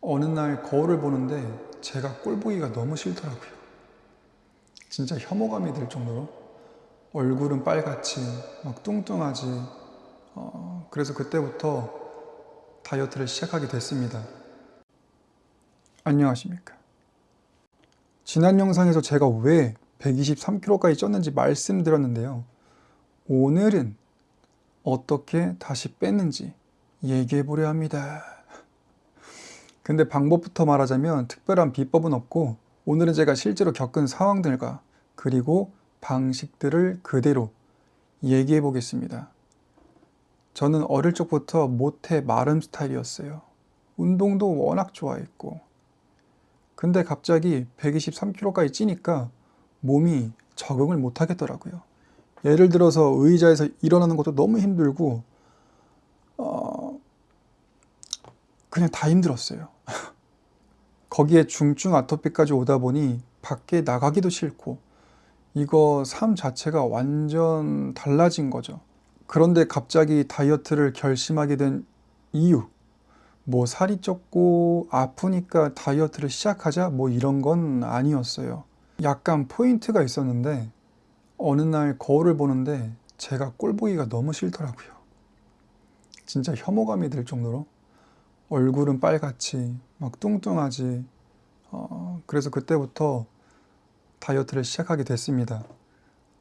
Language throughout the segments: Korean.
어느 날 거울을 보는데 제가 꼴 보기가 너무 싫더라고요. 진짜 혐오감이 들 정도로 얼굴은 빨갛지 막 뚱뚱하지. 그래서 그때부터 다이어트를 시작하게 됐습니다. 안녕하십니까. 지난 영상에서 제가 왜 123kg까지 쪘는지 말씀드렸는데요. 오늘은 어떻게 다시 뺐는지 얘기해 보려 합니다. 근데 방법부터 말하자면 특별한 비법은 없고, 오늘은 제가 실제로 겪은 상황들과 그리고 방식들을 그대로 얘기해 보겠습니다. 저는 어릴 적부터 모태 마름 스타일이었어요. 운동도 워낙 좋아했고. 근데 갑자기 123kg까지 찌니까 몸이 적응을 못 하겠더라고요. 예를 들어서 의자에서 일어나는 것도 너무 힘들고 그냥 다 힘들었어요. 거기에 중증 아토피까지 오다 보니 밖에 나가기도 싫고, 이거 삶 자체가 완전 달라진 거죠. 그런데 갑자기 다이어트를 결심하게 된 이유, 뭐 살이 쪘고 아프니까 다이어트를 시작하자 뭐 이런 건 아니었어요. 약간 포인트가 있었는데, 어느 날 거울을 보는데 제가 꼴 보기가 너무 싫더라고요. 진짜 혐오감이 들 정도로 얼굴은 빨갛지 막 뚱뚱하지. 그래서 그때부터 다이어트를 시작하게 됐습니다.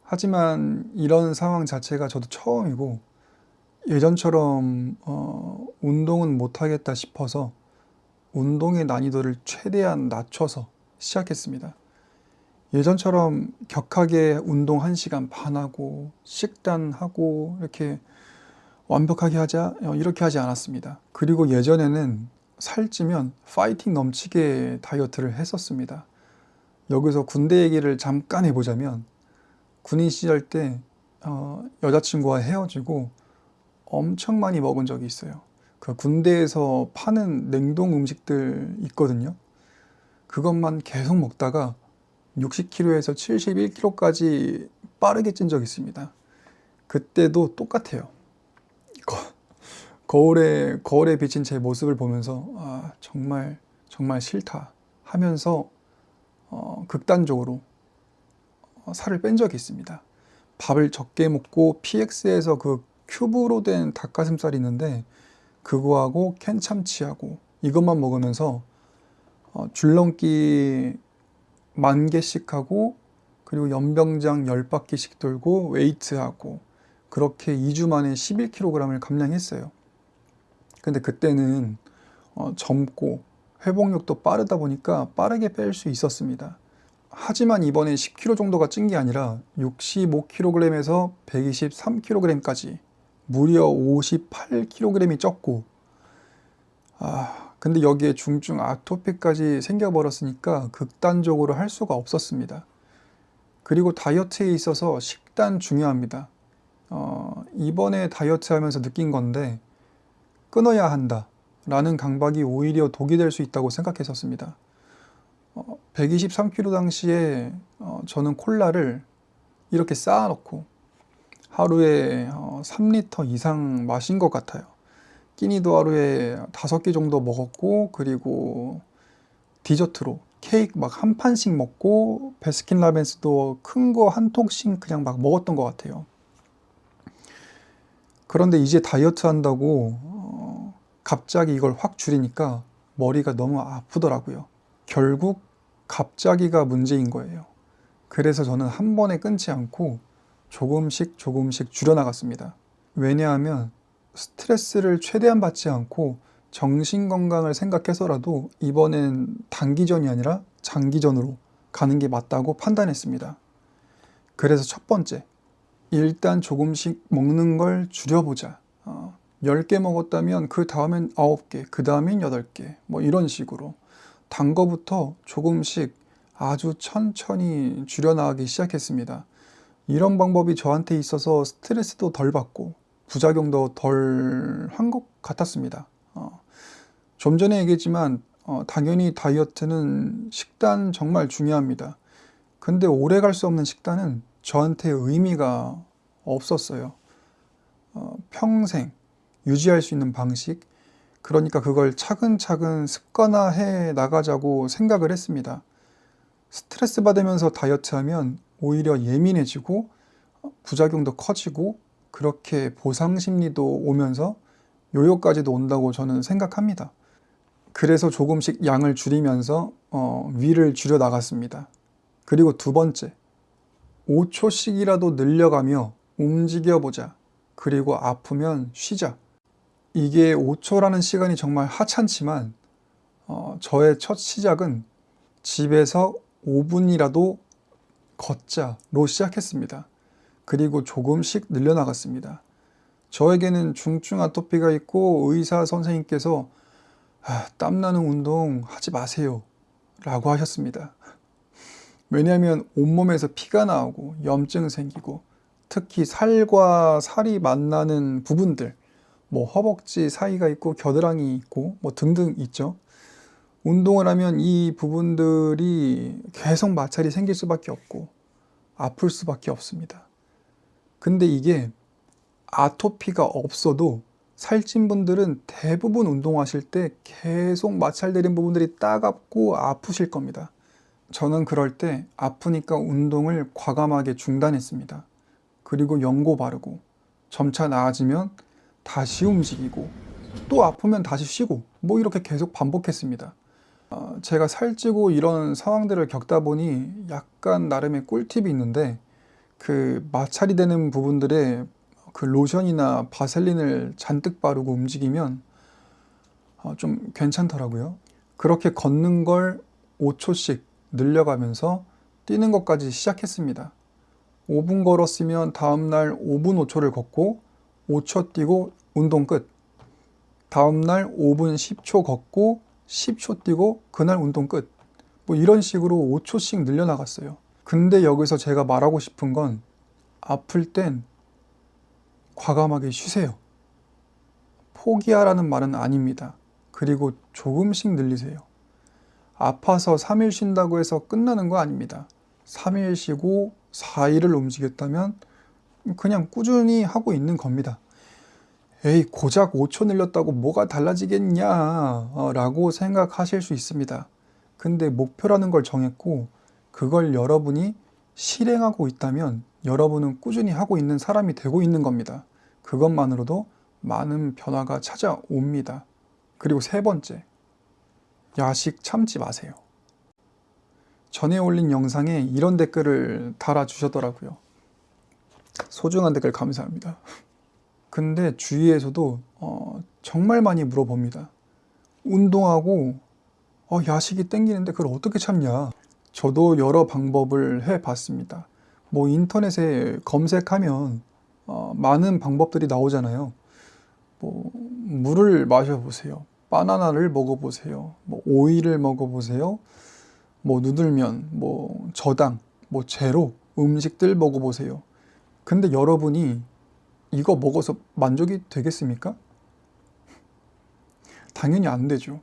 하지만 이런 상황 자체가 저도 처음이고, 예전처럼 운동은 못하겠다 싶어서 운동의 난이도를 최대한 낮춰서 시작했습니다. 예전처럼 격하게 운동 1시간 반 하고 식단하고 이렇게 완벽하게 하자 이렇게 하지 않았습니다. 그리고 예전에는 살찌면 파이팅 넘치게 다이어트를 했었습니다. 여기서 군대 얘기를 잠깐 해보자면, 군인 시절 때 여자친구와 헤어지고 엄청 많이 먹은 적이 있어요. 그 군대에서 파는 냉동 음식들 있거든요. 그것만 계속 먹다가 60kg에서 71kg까지 빠르게 찐 적이 있습니다. 그때도 똑같아요. 거울에 비친 제 모습을 보면서 정말 싫다 하면서 극단적으로 살을 뺀 적이 있습니다. 밥을 적게 먹고 PX에서 그 큐브로 된 닭가슴살이 있는데 그거하고 캔 참치하고 이것만 먹으면서 줄넘기 10,000개씩 하고, 그리고 연병장 10바퀴씩 돌고 웨이트하고, 그렇게 2주 만에 11kg을 감량했어요. 근데 그때는 젊고 회복력도 빠르다 보니까 빠르게 뺄 수 있었습니다. 하지만 이번에 10kg 정도가 찐 게 아니라 65kg에서 123kg까지 무려 58kg이 쪘고, 근데 여기에 중증 아토피까지 생겨버렸으니까 극단적으로 할 수가 없었습니다. 그리고 다이어트에 있어서 식단 중요합니다. 이번에 다이어트 하면서 느낀 건데, 끊어야 한다 라는 강박이 오히려 독이 될 수 있다고 생각했었습니다. 123kg 당시에 저는 콜라를 이렇게 쌓아놓고 하루에 3리터 이상 마신 것 같아요. 끼니도 하루에 5개 정도 먹었고, 그리고 디저트로 케이크 막 한 판씩 먹고, 베스킨라빈스도 큰 거 한 통씩 그냥 막 먹었던 것 같아요. 그런데 이제 다이어트 한다고 갑자기 이걸 확 줄이니까 머리가 너무 아프더라고요. 결국 갑자기가 문제인 거예요. 그래서 저는 한 번에 끊지 않고 조금씩 줄여나갔습니다. 왜냐하면 스트레스를 최대한 받지 않고 정신 건강을 생각해서라도 이번엔 단기전이 아니라 장기전으로 가는 게 맞다고 판단했습니다. 그래서 첫 번째, 일단 조금씩 먹는 걸 줄여보자. 10개 먹었다면 그 다음엔 9개, 그 다음엔 8개, 뭐 이런 식으로 단 거부터 조금씩 아주 천천히 줄여나가기 시작했습니다. 이런 방법이 저한테 있어서 스트레스도 덜 받고 부작용도 덜 한 것 같았습니다. 좀 전에 얘기했지만 당연히 다이어트는 식단 정말 중요합니다. 근데 오래 갈 수 없는 식단은 저한테 의미가 없었어요. 평생 유지할 수 있는 방식, 그러니까 그걸 차근차근 습관화해 나가자고 생각을 했습니다. 스트레스 받으면서 다이어트하면 오히려 예민해지고 부작용도 커지고 그렇게 보상 심리도 오면서 요요까지도 온다고 저는 생각합니다. 그래서 조금씩 양을 줄이면서 위를 줄여 나갔습니다. 그리고 두 번째, 5초씩이라도 늘려가며 움직여보자. 그리고 아프면 쉬자. 이게 5초라는 시간이 정말 하찮지만 저의 첫 시작은 집에서 5분이라도 걷자로 시작했습니다. 그리고 조금씩 늘려나갔습니다. 저에게는 중증 아토피가 있고 의사 선생님께서 땀나는 운동 하지 마세요 라고 하셨습니다. 왜냐하면 온몸에서 피가 나오고 염증 생기고 특히 살과 살이 만나는 부분들, 뭐 허벅지 사이가 있고 겨드랑이 있고 뭐 등등 있죠. 운동을 하면 이 부분들이 계속 마찰이 생길 수밖에 없고 아플 수밖에 없습니다. 근데 이게 아토피가 없어도 살찐 분들은 대부분 운동하실 때 계속 마찰되는 부분들이 따갑고 아프실 겁니다. 저는 그럴 때 아프니까 운동을 과감하게 중단했습니다. 그리고 연고 바르고 점차 나아지면 다시 움직이고 또 아프면 다시 쉬고 뭐 이렇게 계속 반복했습니다. 제가 살찌고 이런 상황들을 겪다 보니 약간 나름의 꿀팁이 있는데 그 마찰이 되는 부분들에 그 로션이나 바셀린을 잔뜩 바르고 움직이면 좀 괜찮더라고요. 그렇게 걷는 걸 5초씩 늘려가면서 뛰는 것까지 시작했습니다. 5분 걸었으면 다음날 5분 5초를 걷고 5초 뛰고 운동 끝. 다음날 5분 10초 걷고 10초 뛰고 그날 운동 끝. 뭐 이런 식으로 5초씩 늘려나갔어요. 근데 여기서 제가 말하고 싶은 건 아플 땐 과감하게 쉬세요. 포기하라는 말은 아닙니다. 그리고 조금씩 늘리세요. 아파서 3일 쉰다고 해서 끝나는 거 아닙니다. 3일 쉬고 4일을 움직였다면 그냥 꾸준히 하고 있는 겁니다. 에이, 고작 5초 늘렸다고 뭐가 달라지겠냐 라고 생각하실 수 있습니다. 근데 목표라는 걸 정했고 그걸 여러분이 실행하고 있다면 여러분은 꾸준히 하고 있는 사람이 되고 있는 겁니다. 그것만으로도 많은 변화가 찾아옵니다. 그리고 세 번째, 야식 참지 마세요. 전에 올린 영상에 이런 댓글을 달아주셨더라고요. 소중한 댓글 감사합니다. 근데 주위에서도 정말 많이 물어봅니다. 운동하고 야식이 땡기는데 그걸 어떻게 참냐. 저도 여러 방법을 해봤습니다. 뭐 인터넷에 검색하면 많은 방법들이 나오잖아요. 뭐 물을 마셔보세요. 바나나를 먹어보세요. 뭐 오이를 먹어보세요. 뭐 누들면, 뭐 저당, 뭐 제로 음식들 먹어보세요. 근데 여러분이 이거 먹어서 만족이 되겠습니까? 당연히 안 되죠.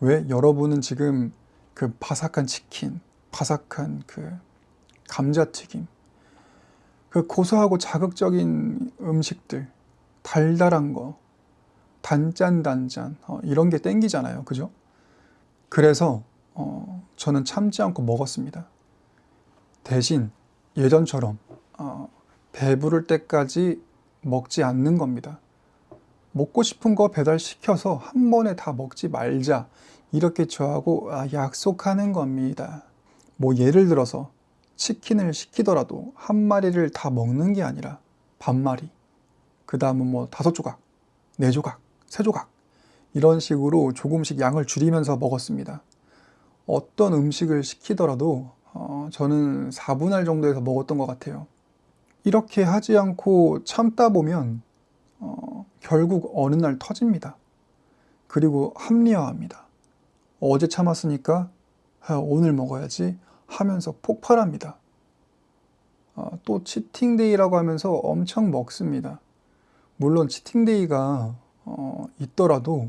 왜? 여러분은 지금 그 바삭한 치킨, 바삭한 그 감자튀김, 그 고소하고 자극적인 음식들, 달달한 거, 단짠단짠 이런 게 땡기잖아요. 그죠? 그래서 저는 참지 않고 먹었습니다. 대신 예전처럼 배부를 때까지 먹지 않는 겁니다. 먹고 싶은 거 배달시켜서 한 번에 다 먹지 말자. 이렇게 저하고 약속하는 겁니다. 뭐 예를 들어서 치킨을 시키더라도 한 마리를 다 먹는 게 아니라 반마리, 그 다음은 뭐 5조각, 4조각, 3조각 이런 식으로 조금씩 양을 줄이면서 먹었습니다. 어떤 음식을 시키더라도 저는 4분할 정도에서 먹었던 것 같아요. 이렇게 하지 않고 참다 보면 결국 어느 날 터집니다. 그리고 합리화합니다. 어제 참았으니까 오늘 먹어야지 하면서 폭발합니다. 또 치팅데이라고 하면서 엄청 먹습니다. 물론 치팅데이가 있더라도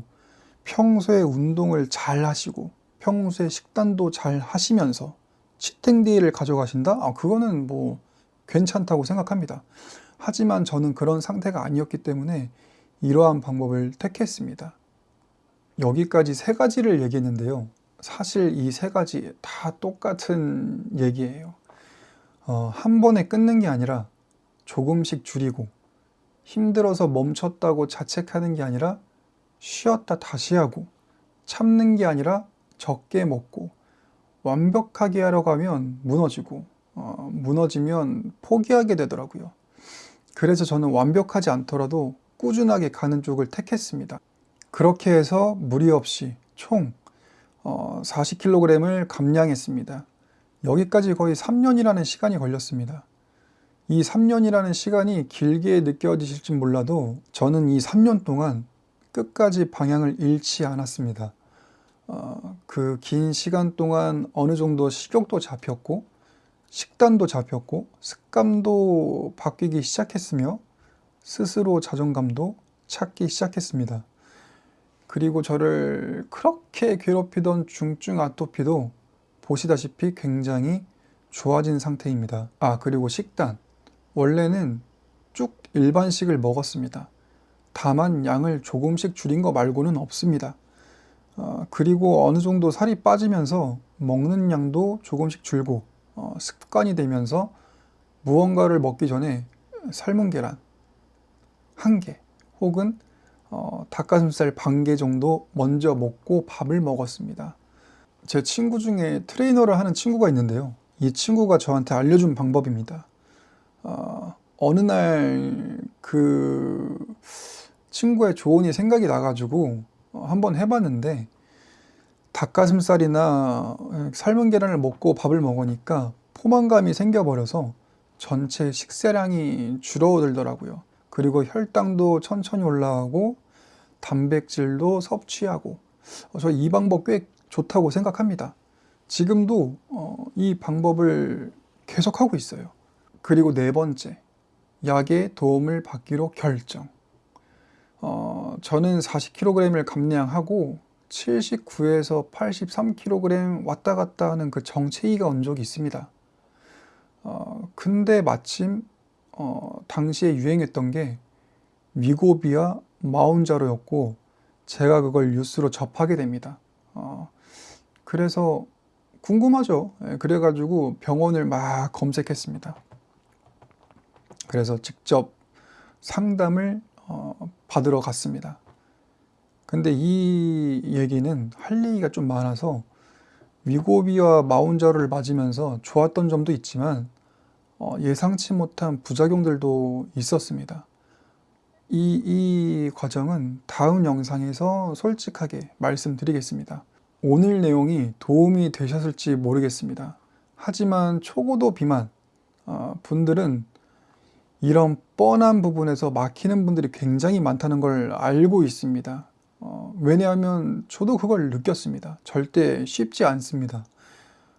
평소에 운동을 잘 하시고 평소에 식단도 잘 하시면서 치팅데이를 가져가신다? 그거는 뭐 괜찮다고 생각합니다. 하지만 저는 그런 상태가 아니었기 때문에 이러한 방법을 택했습니다. 여기까지 세 가지를 얘기했는데요. 사실 이 세 가지 다 똑같은 얘기예요. 한 번에 끊는 게 아니라 조금씩 줄이고, 힘들어서 멈췄다고 자책하는 게 아니라 쉬었다 다시 하고, 참는 게 아니라 적게 먹고, 완벽하게 하려고 하면 무너지고, 무너지면 포기하게 되더라고요. 그래서 저는 완벽하지 않더라도 꾸준하게 가는 쪽을 택했습니다. 그렇게 해서 무리 없이 총 40kg을 감량했습니다. 여기까지 거의 3년이라는 시간이 걸렸습니다. 이 3년이라는 시간이 길게 느껴지실지 몰라도 저는 이 3년 동안 끝까지 방향을 잃지 않았습니다. 그 긴 시간 동안 어느 정도 식욕도 잡혔고, 식단도 잡혔고, 습관도 바뀌기 시작했으며, 스스로 자존감도 찾기 시작했습니다. 그리고 저를 그렇게 괴롭히던 중증 아토피도 보시다시피 굉장히 좋아진 상태입니다. 그리고 식단. 원래는 쭉 일반식을 먹었습니다. 다만 양을 조금씩 줄인 거 말고는 없습니다. 그리고 어느 정도 살이 빠지면서 먹는 양도 조금씩 줄고, 습관이 되면서 무언가를 먹기 전에 삶은 계란 1개 혹은 닭가슴살 반 개 정도 먼저 먹고 밥을 먹었습니다. 제 친구 중에 트레이너를 하는 친구가 있는데요. 이 친구가 저한테 알려준 방법입니다. 어느 날 그 친구의 조언이 생각이 나가지고 한번 해봤는데, 닭가슴살이나 삶은 계란을 먹고 밥을 먹으니까 포만감이 생겨버려서 전체 식사량이 줄어들더라고요. 그리고 혈당도 천천히 올라가고 단백질도 섭취하고, 저 이 방법 꽤 좋다고 생각합니다. 지금도 이 방법을 계속하고 있어요. 그리고 네 번째, 약의 도움을 받기로 결정. 저는 40kg을 감량하고 79에서 83kg 왔다 갔다 하는 그 정체기가 온 적이 있습니다. 근데 마침 당시에 유행했던 게 위고비와 마운자로였고, 제가 그걸 뉴스로 접하게 됩니다. 그래서 궁금하죠. 그래가지고 병원을 막 검색했습니다. 그래서 직접 상담을 받으러 갔습니다. 근데 이 얘기는 할 얘기가 좀 많아서, 위고비와 마운자로를 맞으면서 좋았던 점도 있지만 예상치 못한 부작용들도 있었습니다. 이 과정은 다음 영상에서 솔직하게 말씀드리겠습니다. 오늘 내용이 도움이 되셨을지 모르겠습니다. 하지만 초고도 비만 분들은 이런 뻔한 부분에서 막히는 분들이 굉장히 많다는 걸 알고 있습니다. 왜냐하면 저도 그걸 느꼈습니다. 절대 쉽지 않습니다.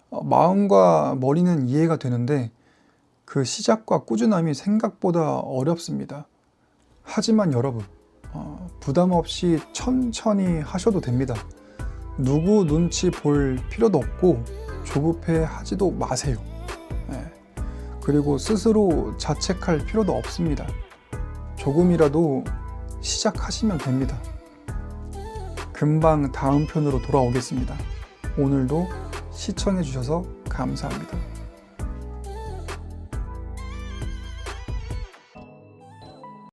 마음과 머리는 이해가 되는데 그 시작과 꾸준함이 생각보다 어렵습니다. 하지만 여러분, 부담 없이 천천히 하셔도 됩니다. 누구 눈치 볼 필요도 없고 조급해 하지도 마세요. 그리고 스스로 자책할 필요도 없습니다. 조금이라도 시작하시면 됩니다. 금방 다음 편으로 돌아오겠습니다. 오늘도 시청해 주셔서 감사합니다.